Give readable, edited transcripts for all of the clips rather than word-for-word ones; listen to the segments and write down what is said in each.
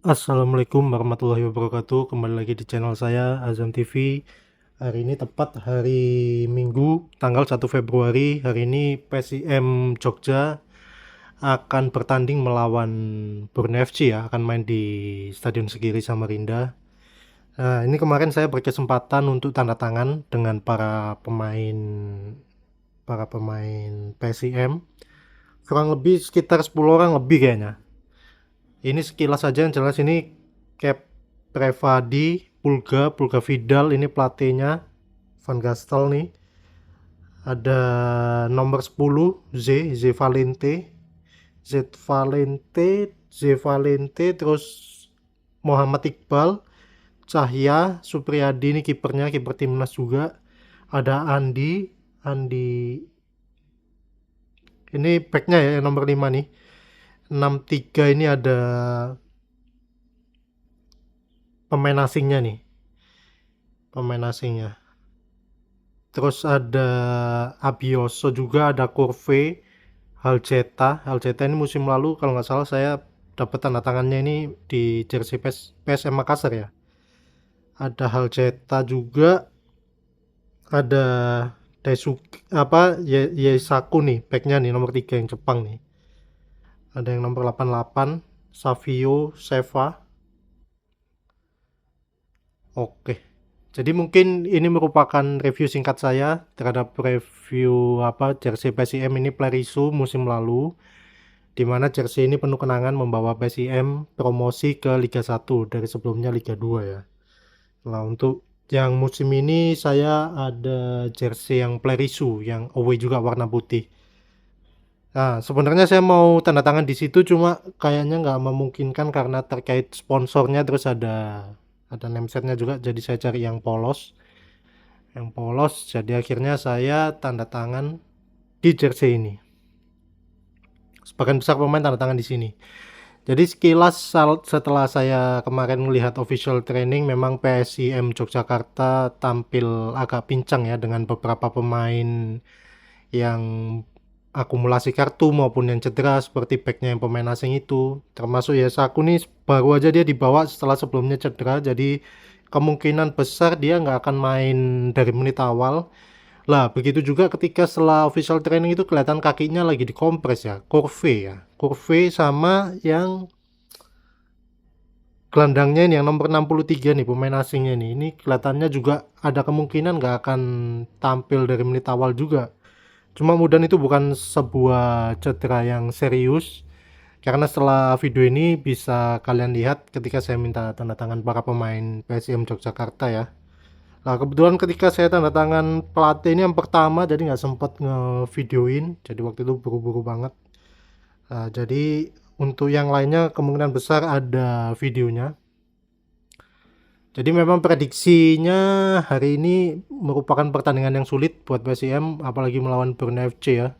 Assalamualaikum warahmatullahi wabarakatuh. Kembali lagi di channel saya Azam TV. Hari ini tepat hari Minggu tanggal 1 Februari. Hari ini PSIM Jogja akan bertanding melawan Borneo FC ya, akan main di Stadion Segiri Samarinda. Nah, ini kemarin saya berkesempatan untuk tanda tangan dengan para pemain PSIM. Kurang lebih sekitar 10 orang lebih kayaknya. Ini sekilas saja yang jelas ini Cap Prevadi, Pulga Vidal ini pelatihnya, Van Gastel nih. Ada nomor 10 Z Valente, terus Muhammad Iqbal, Cahya, Supriyadi ini kipernya, kiper timnas juga. Ada Andi ini backnya ya nomor 5 nih. 63 ini ada pemain asingnya nih, pemain asingnya. Terus ada Abioso juga, ada Corve, Haljeta ini musim lalu kalau nggak salah saya dapat tanda tangannya ini di jersey PSM Makassar ya. Ada Haljeta juga, ada Daisuke Yeisaku nih, backnya nih nomor 3 yang Jepang nih. Ada yang nomor 88, Savio Seva. Oke. Jadi mungkin ini merupakan review singkat saya terhadap review jersey PSIM ini Plerisu musim lalu, di mana jersey ini penuh kenangan membawa PSIM promosi ke Liga 1 dari sebelumnya Liga 2 ya. Nah, untuk yang musim ini saya ada jersey yang Plerisu yang away juga warna putih. Nah, sebenarnya saya mau tanda tangan di situ cuma kayaknya nggak memungkinkan karena terkait sponsornya, terus ada name setnya juga, jadi saya cari yang polos, jadi akhirnya saya tanda tangan di jersey ini. Sebagian besar pemain tanda tangan di sini. Jadi sekilas setelah saya kemarin melihat official training, memang PSIM Yogyakarta tampil agak pincang ya, dengan beberapa pemain yang akumulasi kartu maupun yang cedera, seperti backnya yang pemain asing itu, termasuk ya Saku nih, baru aja dia dibawa setelah sebelumnya cedera, jadi kemungkinan besar dia nggak akan main dari menit awal. Lah begitu juga ketika setelah official training itu kelihatan kakinya lagi dikompres ya, Kurve sama yang gelandangnya ini yang nomor 63 nih, pemain asingnya nih, ini kelihatannya juga ada kemungkinan nggak akan tampil dari menit awal juga. Cuma mudah itu bukan sebuah cedera yang serius, karena setelah video ini bisa kalian lihat ketika saya minta tanda tangan para pemain PSM Yogyakarta ya. Nah, kebetulan ketika saya tanda tangan pelatih ini yang pertama, jadi nggak sempat ngevideoin, jadi waktu itu buru-buru banget. Nah, jadi untuk yang lainnya kemungkinan besar ada videonya. Jadi memang prediksinya hari ini merupakan pertandingan yang sulit buat PSIM, apalagi melawan Borneo FC ya.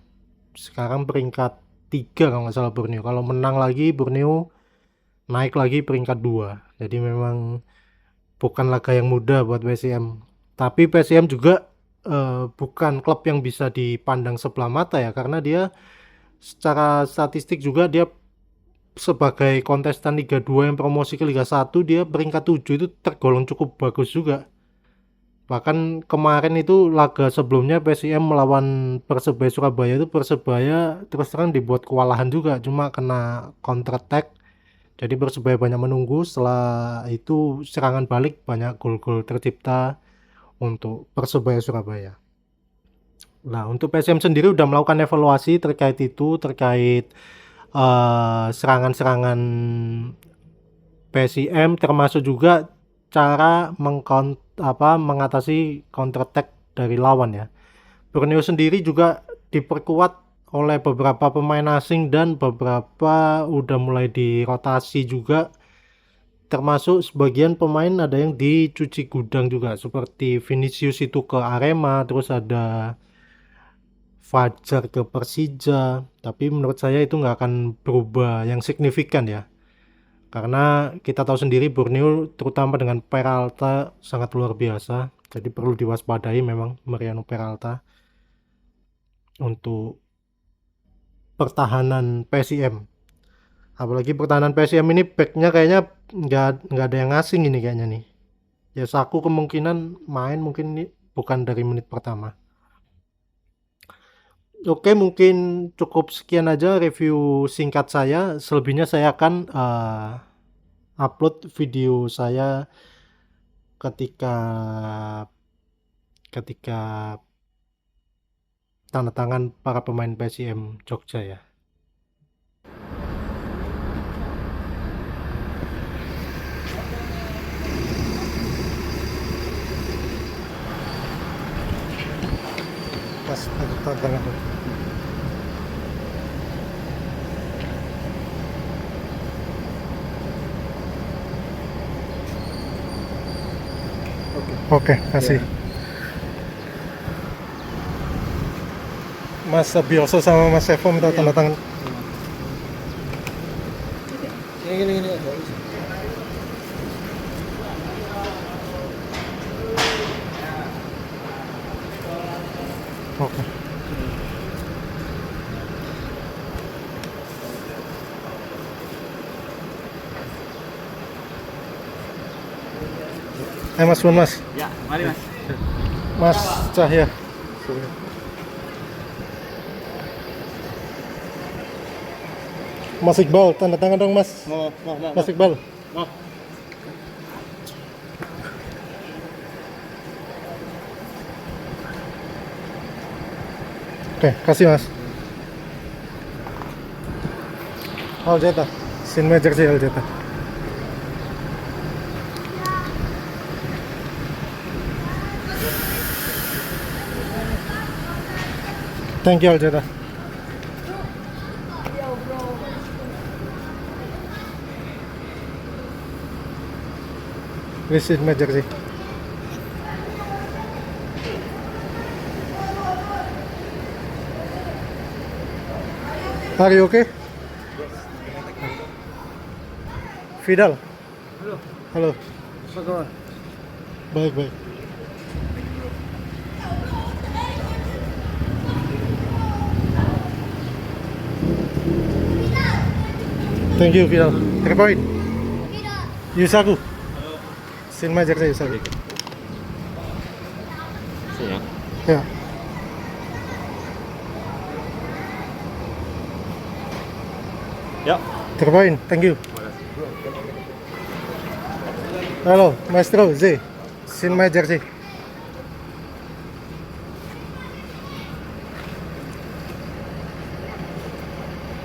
Sekarang peringkat 3 kalau nggak salah Borneo. Kalau menang lagi Borneo naik lagi peringkat 2. Jadi memang bukan laga yang mudah buat PSIM. Tapi PSIM juga bukan klub yang bisa dipandang sebelah mata ya, karena dia secara statistik juga dia sebagai kontestan Liga 2 yang promosi ke Liga 1, dia peringkat 7 itu tergolong cukup bagus juga. Bahkan kemarin itu laga sebelumnya PSIM melawan Persebaya Surabaya, itu Persebaya terus terang dibuat kewalahan juga, cuma kena counter attack. Jadi Persebaya banyak menunggu, setelah itu serangan balik banyak gol-gol tercipta untuk Persebaya Surabaya. Nah, untuk PSM sendiri udah melakukan evaluasi terkait itu, terkait serangan-serangan PSIM, termasuk juga cara mengatasi counter attack dari lawan ya. Borneo sendiri juga diperkuat oleh beberapa pemain asing dan beberapa udah mulai dirotasi juga, termasuk sebagian pemain ada yang dicuci gudang juga, seperti Vinicius itu ke Arema, terus ada Fajar ke Persija. Tapi menurut saya itu nggak akan berubah yang signifikan ya, karena kita tahu sendiri Borneo terutama dengan Peralta sangat luar biasa, jadi perlu diwaspadai memang Mariano Peralta untuk pertahanan PSIM. Apalagi pertahanan PSM ini backnya kayaknya nggak ada yang asing ini kayaknya nih. Ya Saku kemungkinan main mungkin ini bukan dari menit pertama. Oke, mungkin cukup sekian aja review singkat saya. Selebihnya saya akan upload video saya ketika ketika tanda tangan para pemain PSM Jogja ya. Pas tanda tangan. Oke, kasih. Mas Abioso sama Mas Evo minta tanda tangan. Gini. Oke. Mas Bun, Mas. Ya, mari Mas. Mas Cahya. Mas Iqbal, tanda tangan dong Mas. Mau. Mas Iqbal. Mau. Oke, kasih Mas. Aljeta, Sin Major sih Aljeta. Thank you Aljeta. Sin Major sih. Are you okay? Fidal. Halo. Apa kabar? Baik. Thank you Fidal. 3 poin. Yusaku. Sin Major saya Yusaku. Siap. Ya. Ya. 3 poin. Thank you. Halo, Maestro Z. Sin Major sih.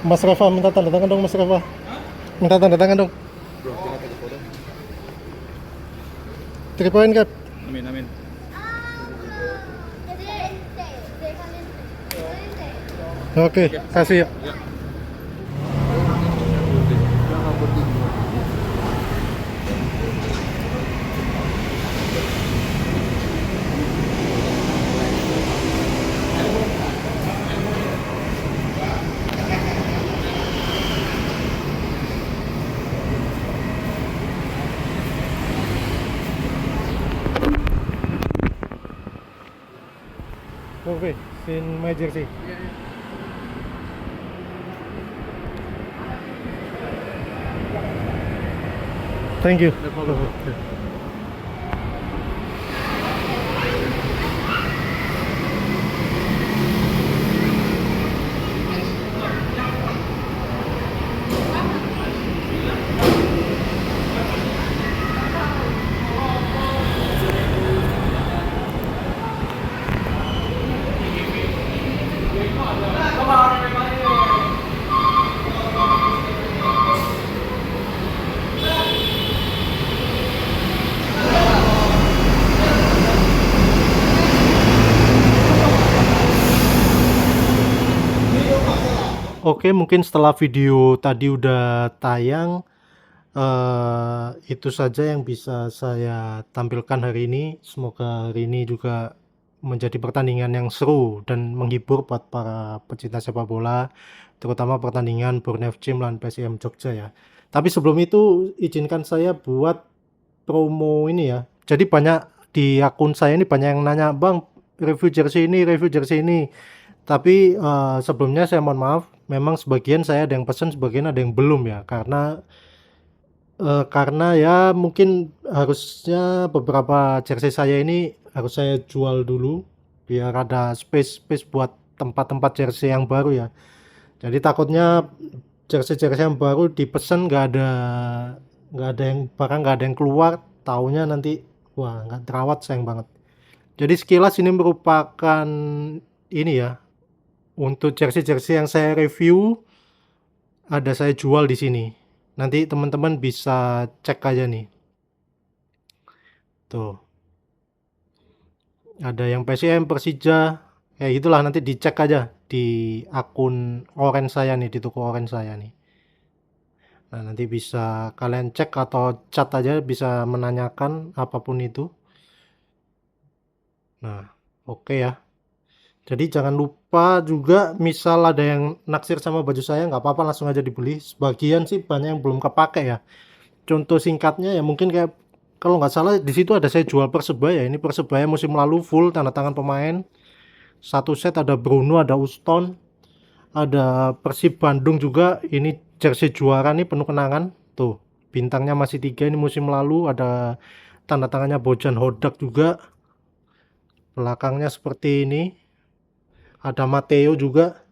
Mas Rafa minta tanda tangan dong Mas Rafa. Minta tanda tangan dong. 3 poin Kap. Amin. Oke, kasih ya. Oke, Sin Major sih. Thank you. Oke, mungkin setelah video tadi udah tayang, itu saja yang bisa saya tampilkan hari ini. Semoga hari ini juga menjadi pertandingan yang seru dan menghibur buat para pecinta sepak bola, terutama pertandingan Borneo FC melawan PSM Jogja ya. Tapi sebelum itu izinkan saya buat promo ini ya. Jadi banyak di akun saya ini banyak yang nanya, "Bang, review jersey ini." Tapi sebelumnya saya mohon maaf, memang sebagian saya ada yang pesen, sebagian ada yang belum ya, karena ya mungkin harusnya beberapa jersey saya ini harus saya jual dulu biar ada space buat tempat-tempat jersey yang baru ya. Jadi takutnya jersey-jersey yang baru dipesan nggak ada yang barang nggak ada yang keluar, taunya nanti wah nggak terawat, sayang banget. Jadi sekilas ini merupakan ini ya, untuk jersey-jersey yang saya review ada saya jual di sini. Nanti teman-teman bisa cek aja nih. Tuh, ada yang PSM, Persija, kayak gitulah, nanti dicek aja di akun orange saya nih, di toko orange saya nih. Nah, nanti bisa kalian cek atau chat aja, bisa menanyakan apapun itu. Nah, oke ya. Jadi jangan lupa juga, misal ada yang naksir sama baju saya, nggak apa-apa, langsung aja dibeli. Sebagian sih banyak yang belum kepake ya. Contoh singkatnya ya mungkin kayak, kalau nggak salah di situ ada saya jual Persebaya. Ini Persebaya musim lalu full tanda tangan pemain. Satu set ada Bruno, ada Uston, ada Persib Bandung juga. Ini jersey juara nih, penuh kenangan. Tuh, bintangnya masih 3, ini musim lalu. Ada tanda tangannya Bojan Hodak juga. Belakangnya seperti ini. Ada Matteo juga.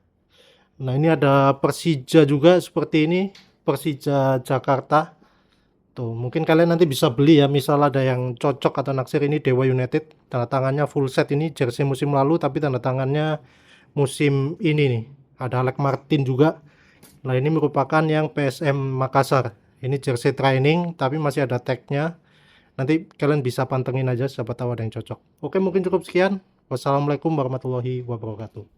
Nah, ini ada Persija juga seperti ini, Persija Jakarta. Tuh, mungkin kalian nanti bisa beli ya, misal ada yang cocok atau naksir. Ini Dewa United, tanda tangannya full set, ini jersey musim lalu tapi tanda tangannya musim ini nih. Ada Alec Martin juga. Nah, ini merupakan yang PSM Makassar. Ini jersey training tapi masih ada tagnya. Nanti kalian bisa pantengin aja, siapa tahu ada yang cocok. Oke, mungkin cukup sekian. Wassalamualaikum warahmatullahi wabarakatuh.